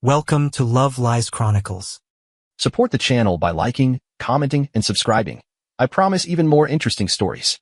Welcome to Love Lies Chronicles. Support the channel by liking, commenting, and subscribing. I promise even more interesting stories.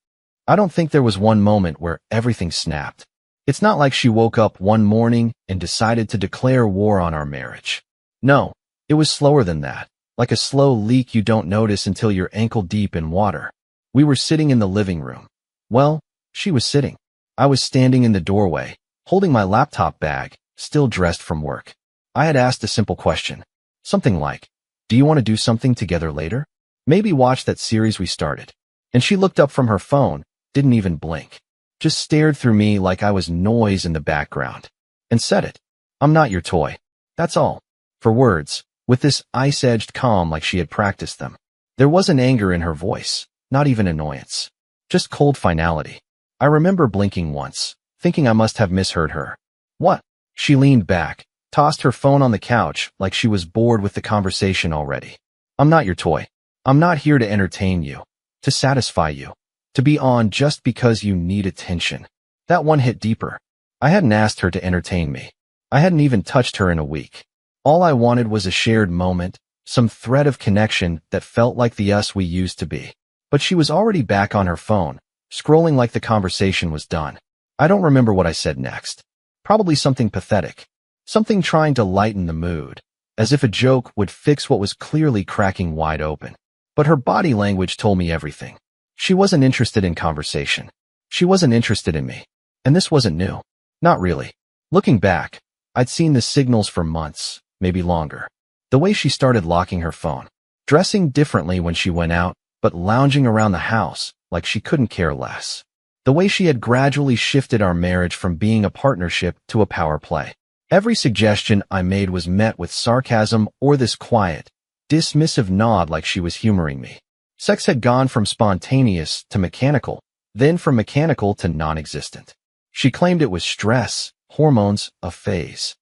I don't think there was one moment where everything snapped. It's not like she woke up one morning and decided to declare war on our marriage. No, it was slower than that, like a slow leak you don't notice until you're ankle deep in water. We were sitting in the living room. Well, she was sitting. I was standing in the doorway, holding my laptop bag, still dressed from work. I had asked a simple question. Something like, do you want to do something together later? Maybe watch that series we started. And she looked up from her phone, didn't even blink. Just stared through me like I was noise in the background. And said it. I'm not your toy. That's all. For words, with this ice-edged calm like she had practiced them. There wasn't anger in her voice, not even annoyance. Just cold finality. I remember blinking once, thinking I must have misheard her. What? She leaned back, tossed her phone on the couch like she was bored with the conversation already. I'm not your toy. I'm not here to entertain you, to satisfy you, to be on just because you need attention. That one hit deeper. I hadn't asked her to entertain me. I hadn't even touched her in a week. All I wanted was a shared moment, some thread of connection that felt like the us we used to be. But she was already back on her phone, scrolling like the conversation was done. I don't remember what I said next. Probably something pathetic. Something trying to lighten the mood, as if a joke would fix what was clearly cracking wide open. But her body language told me everything. She wasn't interested in conversation. She wasn't interested in me. And this wasn't new. Not really. Looking back, I'd seen the signals for months, maybe longer. The way she started locking her phone, dressing differently when she went out, but lounging around the house like she couldn't care less. The way she had gradually shifted our marriage from being a partnership to a power play. Every suggestion I made was met with sarcasm or this quiet, dismissive nod like she was humoring me. Sex had gone from spontaneous to mechanical, then from mechanical to non-existent. She claimed it was stress, hormones, a phase.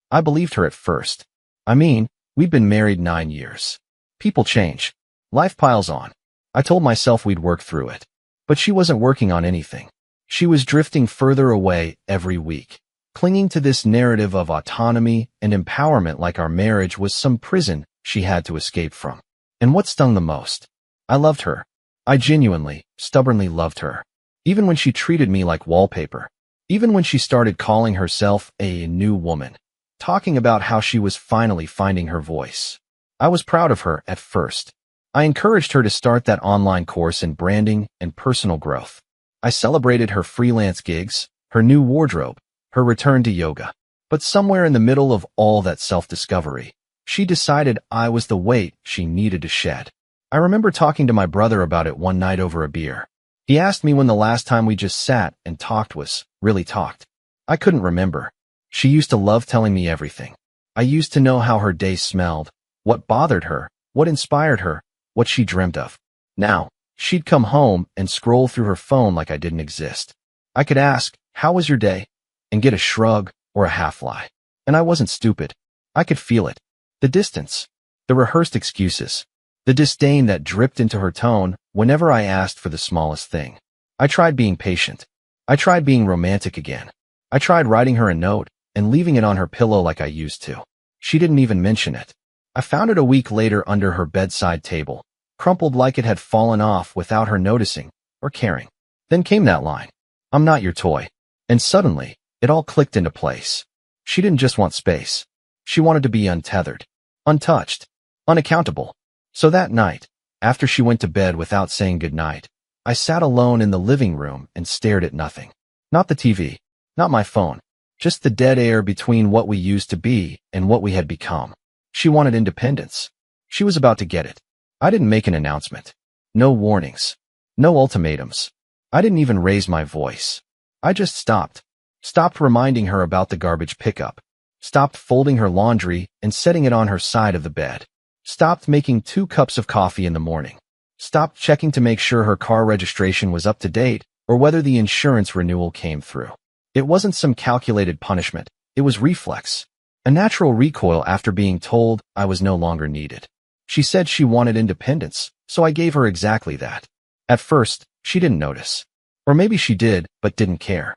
I believed her at first. I mean, we'd been married 9 years. People change. Life piles on. I told myself we'd work through it. But she wasn't working on anything. She was drifting further away every week, clinging to this narrative of autonomy and empowerment like our marriage was some prison she had to escape from. And what stung the most? I loved her. I genuinely, stubbornly loved her. Even when she treated me like wallpaper. Even when she started calling herself a new woman. Talking about how she was finally finding her voice. I was proud of her at first. I encouraged her to start that online course in branding and personal growth. I celebrated her freelance gigs, her new wardrobe, her return to yoga. But somewhere in the middle of all that self-discovery, she decided I was the weight she needed to shed. I remember talking to my brother about it one night over a beer. He asked me when the last time we just sat and talked was, really talked. I couldn't remember. She used to love telling me everything. I used to know how her day smelled, what bothered her, what inspired her, what she dreamt of. Now, she'd come home and scroll through her phone like I didn't exist. I could ask, how was your day? And get a shrug or a half lie. And I wasn't stupid. I could feel it. The distance. The rehearsed excuses. The disdain that dripped into her tone whenever I asked for the smallest thing. I tried being patient. I tried being romantic again. I tried writing her a note and leaving it on her pillow like I used to. She didn't even mention it. I found it a week later under her bedside table, crumpled like it had fallen off without her noticing or caring. Then came that line. I'm not your toy. And suddenly, it all clicked into place. She didn't just want space. She wanted to be untethered, untouched, unaccountable. So that night, after she went to bed without saying goodnight, I sat alone in the living room and stared at nothing. Not the TV, not my phone, just the dead air between what we used to be and what we had become. She wanted independence. She was about to get it. I didn't make an announcement. No warnings. No ultimatums. I didn't even raise my voice. I just stopped. Stopped reminding her about the garbage pickup. Stopped folding her laundry and setting it on her side of the bed. Stopped making 2 cups of coffee in the morning. Stopped checking to make sure her car registration was up to date or whether the insurance renewal came through. It wasn't some calculated punishment. It was reflex. A natural recoil after being told I was no longer needed. She said she wanted independence, so I gave her exactly that. At first, she didn't notice. Or maybe she did, but didn't care.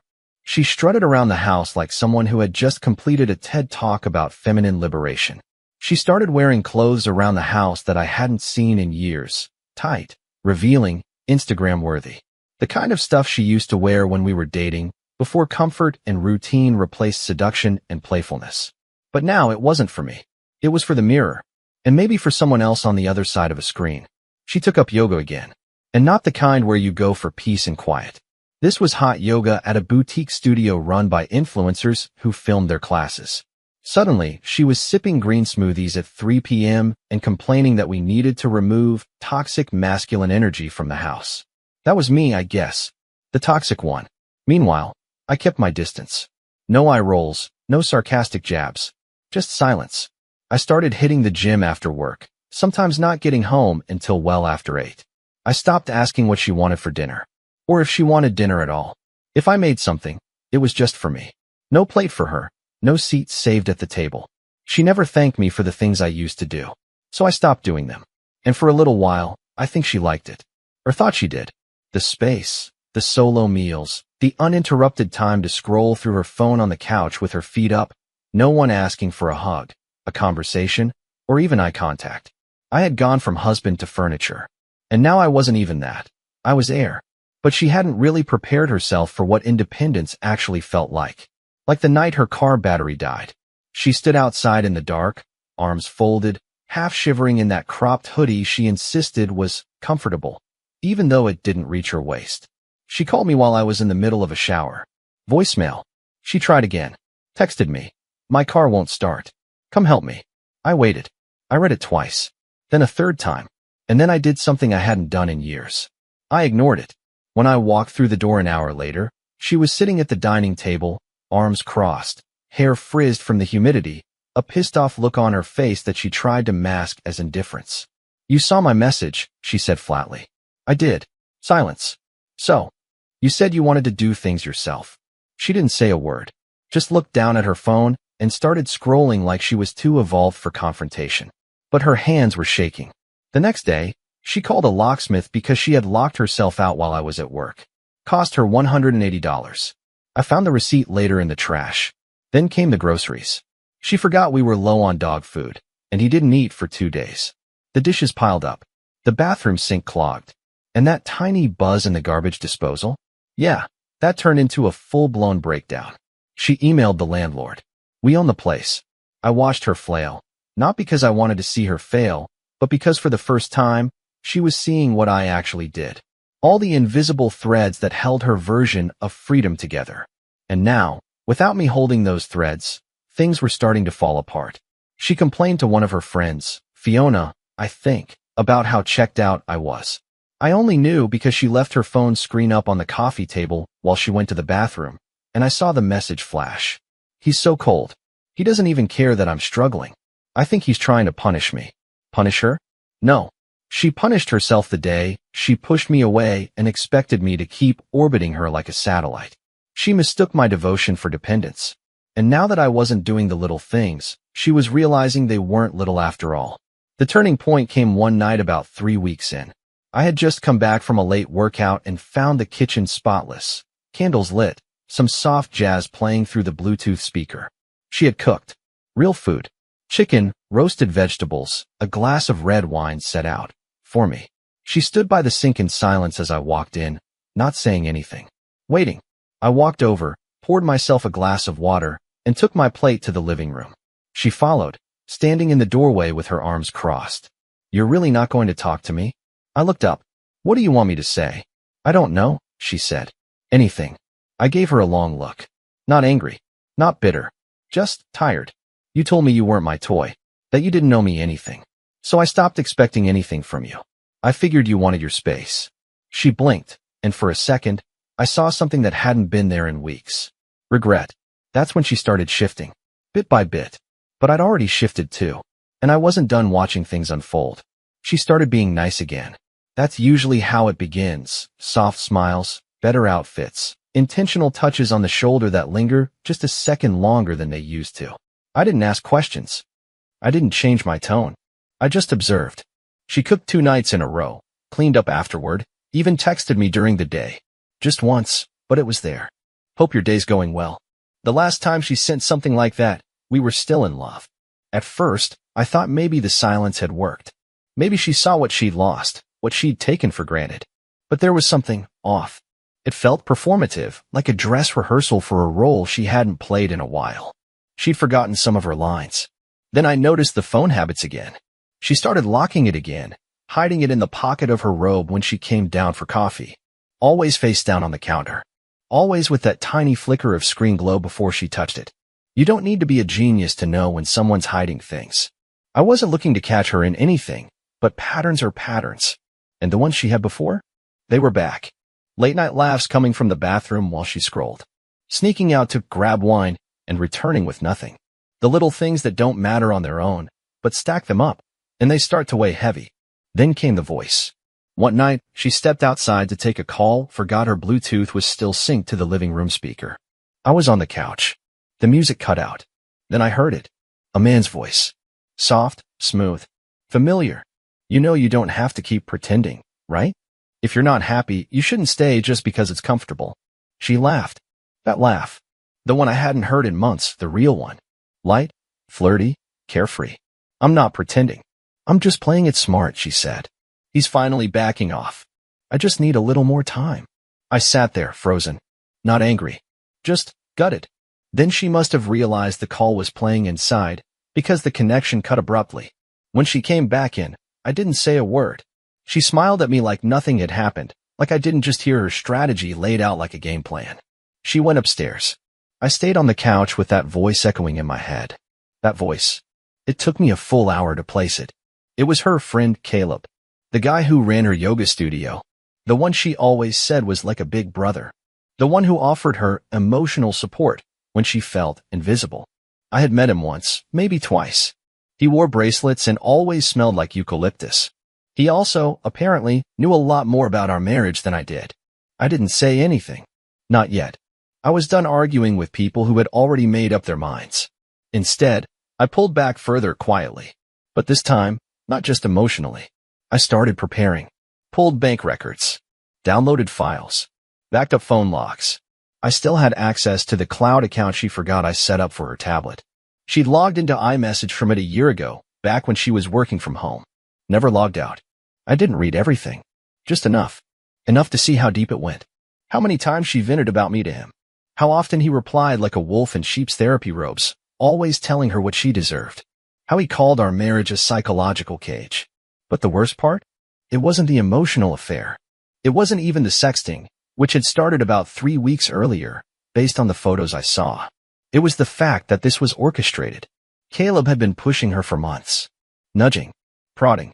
She strutted around the house like someone who had just completed a TED Talk about feminine liberation. She started wearing clothes around the house that I hadn't seen in years. Tight, revealing, Instagram-worthy. The kind of stuff she used to wear when we were dating, before comfort and routine replaced seduction and playfulness. But now it wasn't for me. It was for the mirror. And maybe for someone else on the other side of a screen. She took up yoga again. And not the kind where you go for peace and quiet. This was hot yoga at a boutique studio run by influencers who filmed their classes. Suddenly, she was sipping green smoothies at 3 p.m. and complaining that we needed to remove toxic masculine energy from the house. That was me, I guess. The toxic one. Meanwhile, I kept my distance. No eye rolls, no sarcastic jabs. Just silence. I started hitting the gym after work, sometimes not getting home until well after 8. I stopped asking what she wanted for dinner. Or if she wanted dinner at all. If I made something, it was just for me. No plate for her. No seats saved at the table. She never thanked me for the things I used to do. So I stopped doing them. And for a little while, I think she liked it. Or thought she did. The space, the solo meals, the uninterrupted time to scroll through her phone on the couch with her feet up, no one asking for a hug, a conversation, or even eye contact. I had gone from husband to furniture. And now I wasn't even that. I was heir. But she hadn't really prepared herself for what independence actually felt like. Like the night her car battery died. She stood outside in the dark, arms folded, half shivering in that cropped hoodie she insisted was comfortable, even though it didn't reach her waist. She called me while I was in the middle of a shower. Voicemail. She tried again. Texted me. My car won't start. Come help me. I waited. I read it twice. Then a third time. And then I did something I hadn't done in years. I ignored it. When I walked through the door an hour later, she was sitting at the dining table, arms crossed, hair frizzed from the humidity, a pissed-off look on her face that she tried to mask as indifference. You saw my message, she said flatly. I did. Silence. So, you said you wanted to do things yourself. She didn't say a word, just looked down at her phone and started scrolling like she was too evolved for confrontation. But her hands were shaking. The next day, she called a locksmith because she had locked herself out while I was at work. Cost her $180. I found the receipt later in the trash. Then came the groceries. She forgot we were low on dog food, and he didn't eat for 2 days. The dishes piled up. The bathroom sink clogged. And that tiny buzz in the garbage disposal? Yeah, that turned into a full-blown breakdown. She emailed the landlord. We own the place. I watched her flail, not because I wanted to see her fail, but because for the first time, she was seeing what I actually did. All the invisible threads that held her version of freedom together. And now, without me holding those threads, things were starting to fall apart. She complained to one of her friends, Fiona, I think, about how checked out I was. I only knew because she left her phone screen up on the coffee table while she went to the bathroom, and I saw the message flash. He's so cold. He doesn't even care that I'm struggling. I think he's trying to punish me. Punish her? No. She punished herself the day she pushed me away and expected me to keep orbiting her like a satellite. She mistook my devotion for dependence. And now that I wasn't doing the little things, she was realizing they weren't little after all. The turning point came one night about 3 weeks in. I had just come back from a late workout and found the kitchen spotless, candles lit, some soft jazz playing through the Bluetooth speaker. She had cooked. Real food. Chicken, roasted vegetables, a glass of red wine set out. For me. She stood by the sink in silence as I walked in, not saying anything. Waiting. I walked over, poured myself a glass of water, and took my plate to the living room. She followed, standing in the doorway with her arms crossed. You're really not going to talk to me? I looked up. What do you want me to say? I don't know, she said. Anything. I gave her a long look. Not angry. Not bitter. Just tired. You told me you weren't my toy. That you didn't know me anything. So I stopped expecting anything from you. I figured you wanted your space. She blinked, and for a second, I saw something that hadn't been there in weeks. Regret. That's when she started shifting. Bit by bit. But I'd already shifted too. And I wasn't done watching things unfold. She started being nice again. That's usually how it begins. Soft smiles, better outfits, intentional touches on the shoulder that linger just a second longer than they used to. I didn't ask questions. I didn't change my tone. I just observed. She cooked 2 nights in a row, cleaned up afterward, even texted me during the day. Just once, but it was there. Hope your day's going well. The last time she sent something like that, we were still in love. At first, I thought maybe the silence had worked. Maybe she saw what she'd lost, what she'd taken for granted. But there was something off. It felt performative, like a dress rehearsal for a role she hadn't played in a while. She'd forgotten some of her lines. Then I noticed the phone habits again. She started locking it again, hiding it in the pocket of her robe when she came down for coffee. Always face down on the counter. Always with that tiny flicker of screen glow before she touched it. You don't need to be a genius to know when someone's hiding things. I wasn't looking to catch her in anything, but patterns are patterns. And the ones she had before? They were back. Late-night laughs coming from the bathroom while she scrolled. Sneaking out to grab wine and returning with nothing. The little things that don't matter on their own, but stack them up, and they start to weigh heavy. Then came the voice. One night, she stepped outside to take a call, forgot her Bluetooth was still synced to the living room speaker. I was on the couch. The music cut out. Then I heard it. A man's voice. Soft, smooth, familiar. You know you don't have to keep pretending, right? If you're not happy, you shouldn't stay just because it's comfortable. She laughed. That laugh. The one I hadn't heard in months, the real one. Light, flirty, carefree. I'm not pretending. I'm just playing it smart, she said. He's finally backing off. I just need a little more time. I sat there, frozen. Not angry. Just gutted. Then she must have realized the call was playing inside, because the connection cut abruptly. When she came back in, I didn't say a word. She smiled at me like nothing had happened, like I didn't just hear her strategy laid out like a game plan. She went upstairs. I stayed on the couch with that voice echoing in my head. That voice. It took me a full hour to place it. It was her friend Caleb. The guy who ran her yoga studio. The one she always said was like a big brother. The one who offered her emotional support when she felt invisible. I had met him once, maybe twice. He wore bracelets and always smelled like eucalyptus. He also, apparently, knew a lot more about our marriage than I did. I didn't say anything. Not yet. I was done arguing with people who had already made up their minds. Instead, I pulled back further quietly. But this time, not just emotionally. I started preparing. Pulled bank records. Downloaded files. Backed up phone logs. I still had access to the cloud account she forgot I set up for her tablet. She'd logged into iMessage from it a year ago, back when she was working from home. Never logged out. I didn't read everything. Just enough. Enough to see how deep it went. How many times she vented about me to him. How often he replied like a wolf in sheep's therapy robes, always telling her what she deserved. How he called our marriage a psychological cage. But the worst part? It wasn't the emotional affair. It wasn't even the sexting, which had started about 3 weeks earlier, based on the photos I saw. It was the fact that this was orchestrated. Caleb had been pushing her for months. Nudging. Prodding.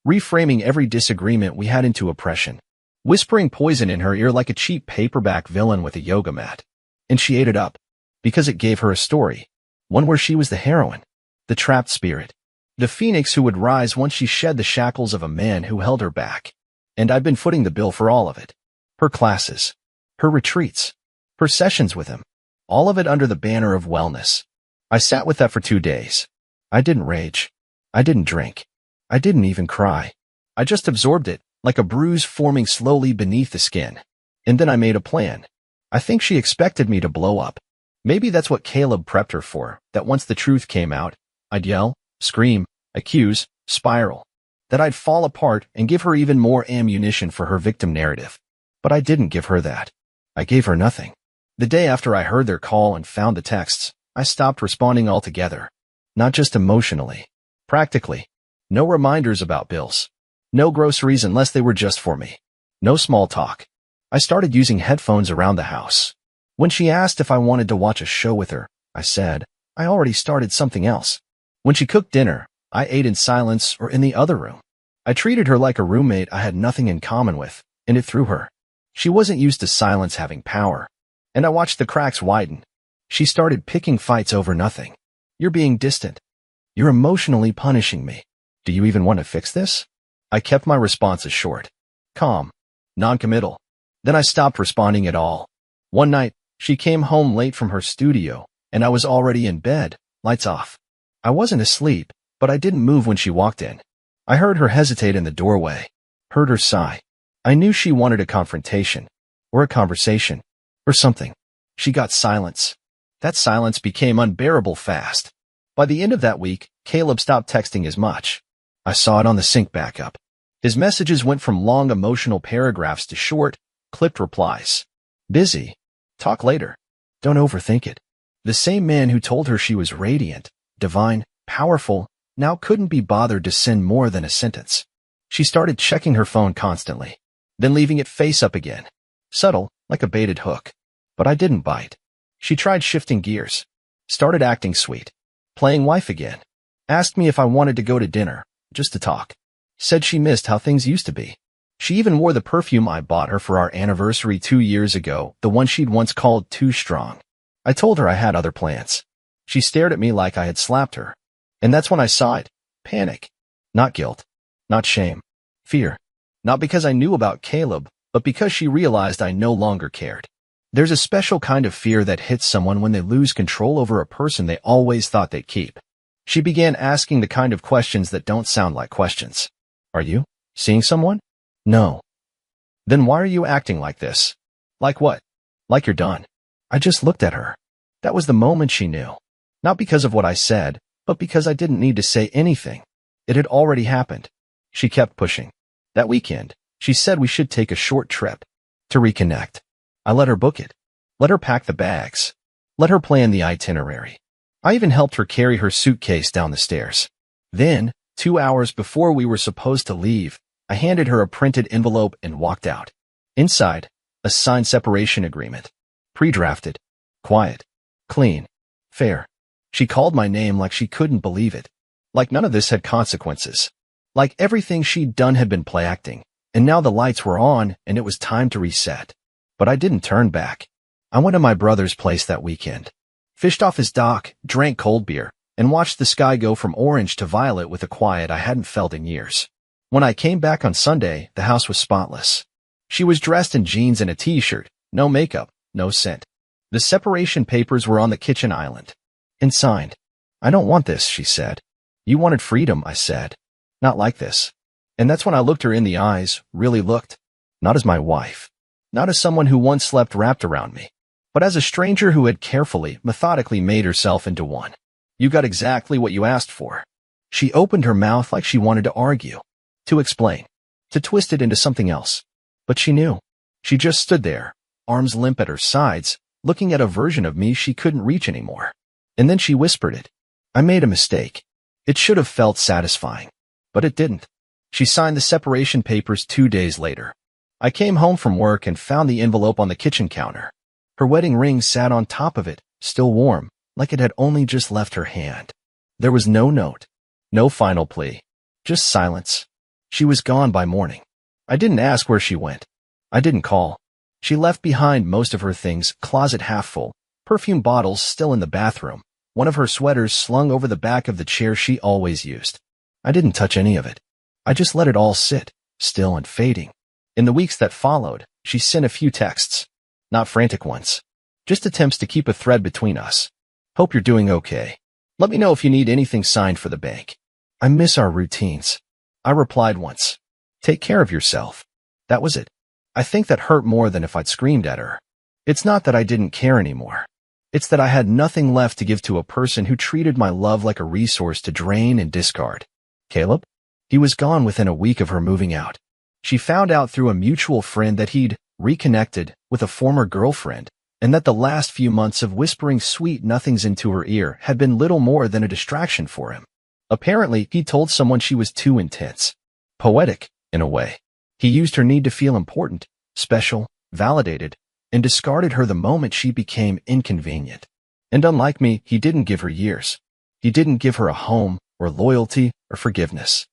Reframing every disagreement we had into oppression. Whispering poison in her ear like a cheap paperback villain with a yoga mat. And she ate it up. Because it gave her a story. One where she was the heroine. The trapped spirit. The phoenix who would rise once she shed the shackles of a man who held her back. And I'd been footing the bill for all of it. Her classes. Her retreats. Her sessions with him. All of it under the banner of wellness. I sat with that for 2 days. I didn't rage. I didn't drink. I didn't even cry. I just absorbed it, like a bruise forming slowly beneath the skin. And then I made a plan. I think she expected me to blow up. Maybe that's what Caleb prepped her for, that once the truth came out, I'd yell, scream, accuse, spiral. That I'd fall apart and give her even more ammunition for her victim narrative. But I didn't give her that. I gave her nothing. The day after I heard their call and found the texts, I stopped responding altogether. Not just emotionally. Practically. No reminders about bills. No groceries unless they were just for me. No small talk. I started using headphones around the house. When she asked if I wanted to watch a show with her, I said, I already started something else. When she cooked dinner, I ate in silence or in the other room. I treated her like a roommate I had nothing in common with, and it threw her. She wasn't used to silence having power. And I watched the cracks widen. She started picking fights over nothing. You're being distant. You're emotionally punishing me. Do you even want to fix this? I kept my responses short. Calm. Non-committal. Then I stopped responding at all. One night, she came home late from her studio, and I was already in bed, lights off. I wasn't asleep, but I didn't move when she walked in. I heard her hesitate in the doorway. Heard her sigh. I knew she wanted a confrontation. Or a conversation. Or something. She got silence. That silence became unbearable fast. By the end of that week, Caleb stopped texting as much. I saw it on the sync backup. His messages went from long emotional paragraphs to short, clipped replies. Busy. Talk later. Don't overthink it. The same man who told her she was radiant, divine, powerful, now couldn't be bothered to send more than a sentence. She started checking her phone constantly, then leaving it face up again. Subtle, like a baited hook. But I didn't bite. She tried shifting gears. Started acting sweet. Playing wife again. Asked me if I wanted to go to dinner, just to talk. Said she missed how things used to be. She even wore the perfume I bought her for our anniversary 2 years ago, the one she'd once called Too Strong. I told her I had other plans. She stared at me like I had slapped her. And that's when I saw it. Panic. Not guilt. Not shame. Fear. Not because I knew about Caleb, but because she realized I no longer cared. There's a special kind of fear that hits someone when they lose control over a person they always thought they'd keep. She began asking the kind of questions that don't sound like questions. Are you seeing someone? No. Then why are you acting like this? Like what? Like you're done. I just looked at her. That was the moment she knew. Not because of what I said, but because I didn't need to say anything. It had already happened. She kept pushing. That weekend, she said we should take a short trip to reconnect. I let her book it. Let her pack the bags. Let her plan the itinerary. I even helped her carry her suitcase down the stairs. Then, 2 hours before we were supposed to leave, I handed her a printed envelope and walked out. Inside, a signed separation agreement. Pre-drafted. Quiet. Clean. Fair. She called my name like she couldn't believe it. Like none of this had consequences. Like everything she'd done had been play acting, and now the lights were on and it was time to reset. But I didn't turn back. I went to my brother's place that weekend. Fished off his dock, drank cold beer, and watched the sky go from orange to violet with a quiet I hadn't felt in years. When I came back on Sunday, the house was spotless. She was dressed in jeans and a t-shirt, no makeup, no scent. The separation papers were on the kitchen island. And signed. I don't want this, she said. You wanted freedom, I said. Not like this. And that's when I looked her in the eyes, really looked. Not as my wife. Not as someone who once slept wrapped around me. But as a stranger who had carefully, methodically made herself into one. You got exactly what you asked for. She opened her mouth like she wanted to argue. To explain. To twist it into something else. But she knew. She just stood there, arms limp at her sides, looking at a version of me she couldn't reach anymore. And then she whispered it. I made a mistake. It should have felt satisfying. But it didn't. She signed the separation papers 2 days later. I came home from work and found the envelope on the kitchen counter. Her wedding ring sat on top of it, still warm, like it had only just left her hand. There was no note. No final plea. Just silence. She was gone by morning. I didn't ask where she went. I didn't call. She left behind most of her things, closet half full, perfume bottles still in the bathroom, one of her sweaters slung over the back of the chair she always used. I didn't touch any of it. I just let it all sit, still and fading. In the weeks that followed, she sent a few texts. Not frantic ones. Just attempts to keep a thread between us. Hope you're doing okay. Let me know if you need anything signed for the bank. I miss our routines. I replied once. Take care of yourself. That was it. I think that hurt more than if I'd screamed at her. It's not that I didn't care anymore. It's that I had nothing left to give to a person who treated my love like a resource to drain and discard. Caleb? He was gone within a week of her moving out. She found out through a mutual friend that he'd reconnected with a former girlfriend, and that the last few months of whispering sweet nothings into her ear had been little more than a distraction for him. Apparently, he told someone she was too intense. Poetic, in a way. He used her need to feel important, special, validated, and discarded her the moment she became inconvenient. And unlike me, he didn't give her years. He didn't give her a home, or loyalty, or forgiveness.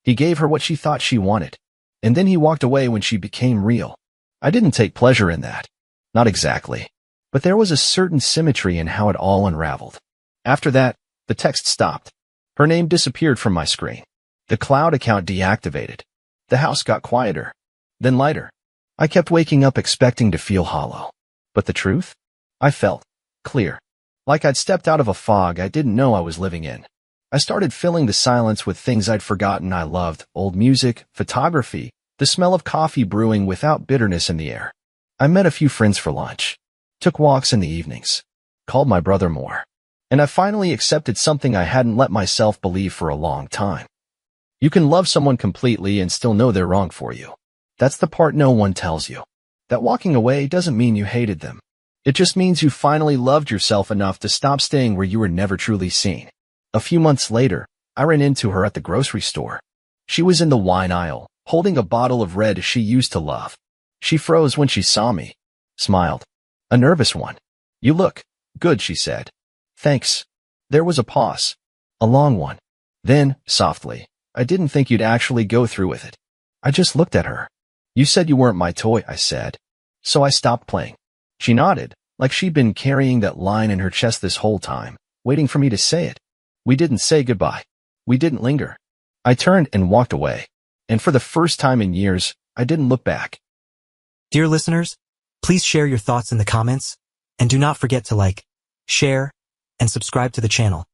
He gave her what she thought she wanted. And then he walked away when she became real. I didn't take pleasure in that. Not exactly. But there was a certain symmetry in how it all unraveled. After that, the text stopped. Her name disappeared from my screen. The cloud account deactivated. The house got quieter. Then lighter. I kept waking up expecting to feel hollow. But the truth? I felt clear. Like I'd stepped out of a fog I didn't know I was living in. I started filling the silence with things I'd forgotten I loved, old music, photography, the smell of coffee brewing without bitterness in the air. I met a few friends for lunch. took walks in the evenings, called my brother more, and I finally accepted something I hadn't let myself believe for a long time. You can love someone completely and still know they're wrong for you. That's the part no one tells you. That walking away doesn't mean you hated them. It just means you finally loved yourself enough to stop staying where you were never truly seen. A few months later, I ran into her at the grocery store. She was in the wine aisle, holding a bottle of red she used to love. She froze when she saw me, smiled. A nervous one. "You look good," she said. "Thanks." There was a pause. A long one. Then, softly, "I didn't think you'd actually go through with it." I just looked at her. "You said you weren't my toy," I said. "So I stopped playing." She nodded, like she'd been carrying that line in her chest this whole time, waiting for me to say it. We didn't say goodbye. We didn't linger. I turned and walked away. And for the first time in years, I didn't look back. Dear listeners, please share your thoughts in the comments, and do not forget to like, share, and subscribe to the channel.